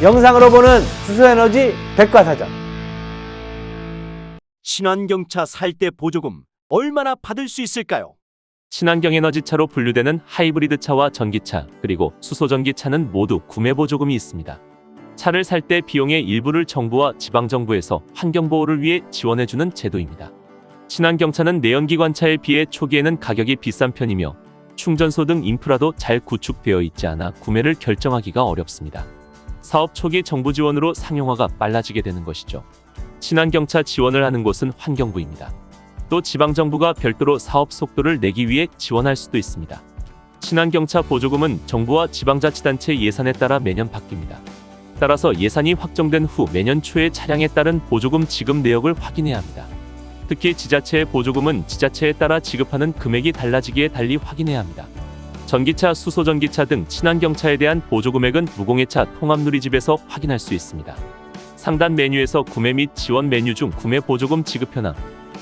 영상으로 보는 수소에너지 백과사전. 친환경차 살 때 보조금 얼마나 받을 수 있을까요? 친환경 에너지차로 분류되는 하이브리드 차와 전기차, 그리고 수소전기차는 모두 구매 보조금이 있습니다. 차를 살 때 비용의 일부를 정부와 지방정부에서 환경보호를 위해 지원해주는 제도입니다. 친환경차는 내연기관차에 비해 초기에는 가격이 비싼 편이며 충전소 등 인프라도 잘 구축되어 있지 않아 구매를 결정하기가 어렵습니다. 사업 초기 정부 지원으로 상용화가 빨라지게 되는 것이죠. 친환경차 지원을 하는 곳은 환경부입니다. 또 지방정부가 별도로 사업 속도를 내기 위해 지원할 수도 있습니다. 친환경차 보조금은 정부와 지방자치단체 예산에 따라 매년 바뀝니다. 따라서 예산이 확정된 후 매년 초에 차량에 따른 보조금 지급 내역을 확인해야 합니다. 특히 지자체의 보조금은 지자체에 따라 지급하는 금액이 달라지기에 달리 확인해야 합니다. 전기차, 수소전기차 등 친환경차에 대한 보조금액은 무공해차 통합누리집에서 확인할 수 있습니다. 상단 메뉴에서 구매 및 지원 메뉴 중 구매 보조금 지급 현황,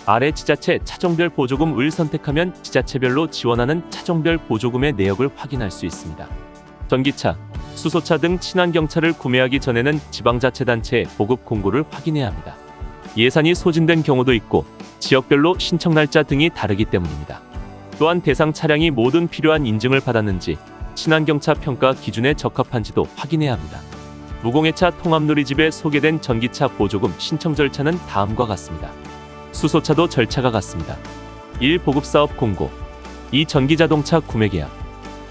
아래 지자체 차종별 보조금을 선택하면 지자체별로 지원하는 차종별 보조금의 내역을 확인할 수 있습니다. 전기차, 수소차 등 친환경차를 구매하기 전에는 지방자치단체의 보급 공고를 확인해야 합니다. 예산이 소진된 경우도 있고 지역별로 신청 날짜 등이 다르기 때문입니다. 또한 대상 차량이 모든 필요한 인증을 받았는지, 친환경차 평가 기준에 적합한지도 확인해야 합니다. 무공해차 통합누리집에 소개된 전기차 보조금 신청 절차는 다음과 같습니다. 수소차도 절차가 같습니다. 1. 보급사업 공고. 2. 전기자동차 구매계약.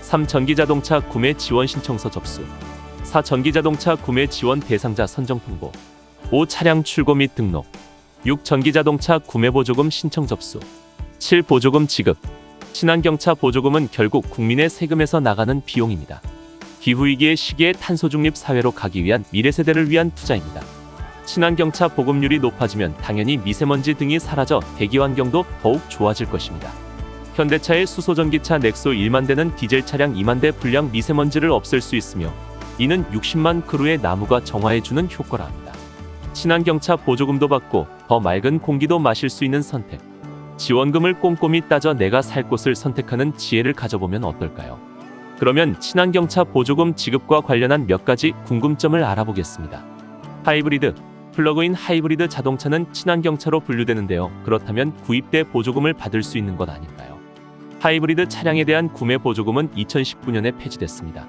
3. 전기자동차 구매 지원 신청서 접수. 4. 전기자동차 구매 지원 대상자 선정 통보. 5. 차량 출고 및 등록. 6. 전기자동차 구매 보조금 신청 접수. 7. 보조금 지급. 친환경차 보조금은 결국 국민의 세금에서 나가는 비용입니다. 기후위기의 시기에 탄소중립 사회로 가기 위한 미래세대를 위한 투자입니다. 친환경차 보급률이 높아지면 당연히 미세먼지 등이 사라져 대기환경도 더욱 좋아질 것입니다. 현대차의 수소전기차 넥소 1만 대는 디젤 차량 2만 대 분량 미세먼지를 없앨 수 있으며 이는 60만 그루의 나무가 정화해주는 효과라 합니다. 친환경차 보조금도 받고 더 맑은 공기도 마실 수 있는 선택. 지원금을 꼼꼼히 따져 내가 살 곳을 선택하는 지혜를 가져보면 어떨까요? 그러면 친환경차 보조금 지급과 관련한 몇 가지 궁금점을 알아보겠습니다. 하이브리드, 플러그인 하이브리드 자동차는 친환경차로 분류되는데요. 그렇다면 구입 때 보조금을 받을 수 있는 것 아닌가요? 하이브리드 차량에 대한 구매 보조금은 2019년에 폐지됐습니다.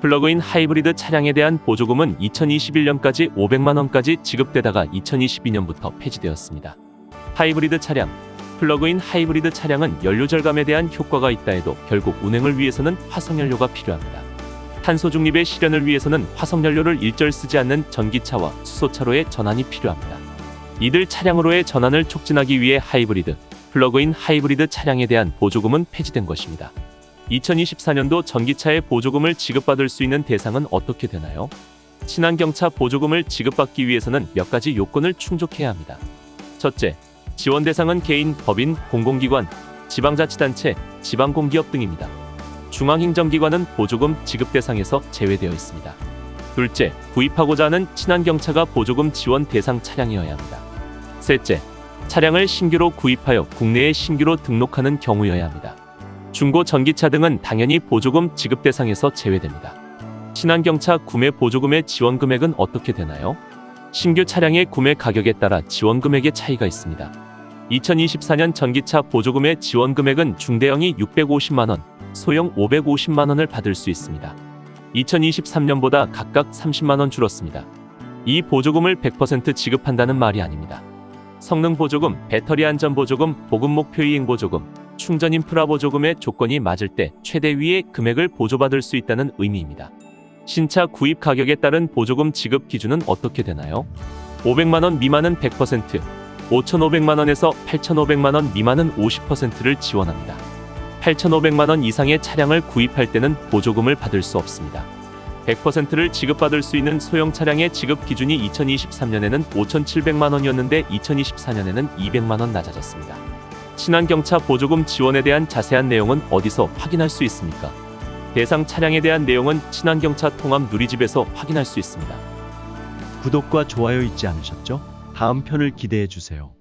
플러그인 하이브리드 차량에 대한 보조금은 2021년까지 500만 원까지 지급되다가 2022년부터 폐지되었습니다. 하이브리드 차량, 플러그인 하이브리드 차량은 연료 절감에 대한 효과가 있다 해도 결국 운행을 위해서는 화석연료가 필요합니다. 탄소 중립의 실현을 위해서는 화석연료를 일절 쓰지 않는 전기차와 수소차로의 전환이 필요합니다. 이들 차량으로의 전환을 촉진하기 위해 하이브리드, 플러그인 하이브리드 차량에 대한 보조금은 폐지된 것입니다. 2024년도 전기차의 보조금을 지급받을 수 있는 대상은 어떻게 되나요? 친환경차 보조금을 지급받기 위해서는 몇 가지 요건을 충족해야 합니다. 첫째, 지원 대상은 개인, 법인, 공공기관, 지방자치단체, 지방공기업 등입니다. 중앙행정기관은 보조금 지급 대상에서 제외되어 있습니다. 둘째, 구입하고자 하는 친환경차가 보조금 지원 대상 차량이어야 합니다. 셋째, 차량을 신규로 구입하여 국내에 신규로 등록하는 경우여야 합니다. 중고 전기차 등은 당연히 보조금 지급 대상에서 제외됩니다. 친환경차 구매 보조금의 지원 금액은 어떻게 되나요? 신규 차량의 구매 가격에 따라 지원 금액의 차이가 있습니다. 2024년 전기차 보조금의 지원 금액은 중대형이 650만 원, 소형 550만 원을 받을 수 있습니다. 2023년보다 각각 30만 원 줄었습니다. 이 보조금을 100% 지급한다는 말이 아닙니다. 성능 보조금, 배터리 안전 보조금, 보급 목표 이행 보조금, 충전 인프라 보조금의 조건이 맞을 때 최대 위의 금액을 보조받을 수 있다는 의미입니다. 신차 구입 가격에 따른 보조금 지급 기준은 어떻게 되나요? 500만 원 미만은 100%, 5,500만 원에서 8,500만 원 미만은 50%를 지원합니다. 8,500만 원 이상의 차량을 구입할 때는 보조금을 받을 수 없습니다. 100%를 지급받을 수 있는 소형 차량의 지급 기준이 2023년에는 5,700만 원이었는데 2024년에는 200만 원 낮아졌습니다. 친환경차 보조금 지원에 대한 자세한 내용은 어디서 확인할 수 있습니까? 대상 차량에 대한 내용은 친환경차 통합 누리집에서 확인할 수 있습니다. 구독과 좋아요 잊지 않으셨죠? 다음 편을 기대해 주세요.